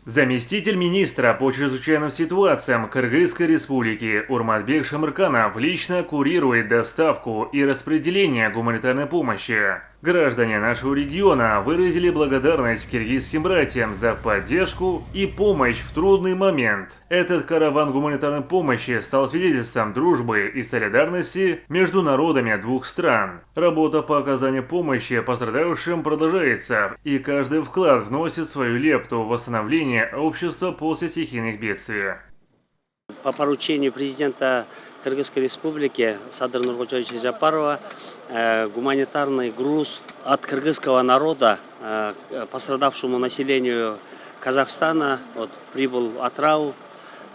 Заместитель министра по чрезвычайным ситуациям Кыргызской республики Урматбек Шамырканов лично курирует доставку и распределение гуманитарной помощи. Граждане нашего региона выразили благодарность киргизским братьям за поддержку и помощь в трудный момент. Этот караван гуманитарной помощи стал свидетельством дружбы и солидарности между народами двух стран. Работа по оказанию помощи пострадавшим продолжается, и каждый вклад вносит свою лепту в восстановление общества после стихийных бедствий. По поручению президента Кыргызской республики Садыр Нуркожоевича Жапарова гуманитарный груз от кыргызского народа пострадавшему населению Казахстана прибыл в Атырау.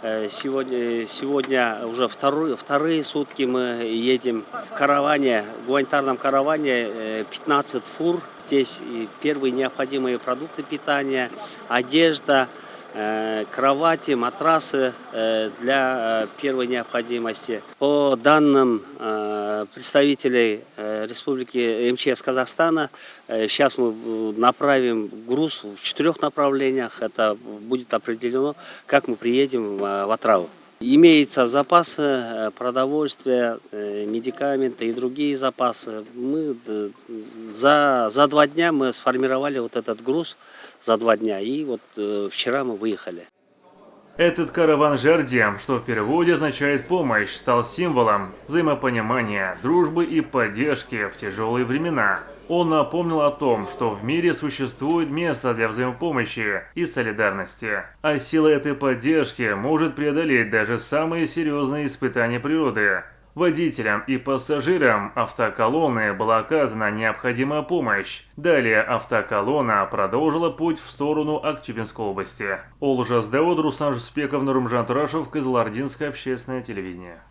Сегодня уже вторые сутки мы едем в караване, в гуманитарном караване 15 фур. Здесь первые необходимые продукты питания, одежда, кровати, матрасы для первой необходимости. По данным представителей Республики МЧС Казахстана, сейчас мы направим груз в 4 направлениях. Это будет определено, как мы приедем в Атырау. Имеются запасы продовольствия, медикаменты и другие запасы. Мы за 2 дня мы сформировали этот груз. За 2 дня. И вчера мы выехали. Этот караван «Жардем», что в переводе означает «помощь», стал символом взаимопонимания, дружбы и поддержки в тяжелые времена. Он напомнил о том, что в мире существует место для взаимопомощи и солидарности, а сила этой поддержки может преодолеть даже самые серьезные испытания природы. Водителям и пассажирам автоколонны была оказана необходимая помощь. Далее автоколонна продолжила путь в сторону Акчебинской области. Олжас Дауд, Руслан Жуспеков, Нурмжан Турашев, Кызылординское общественное телевидение.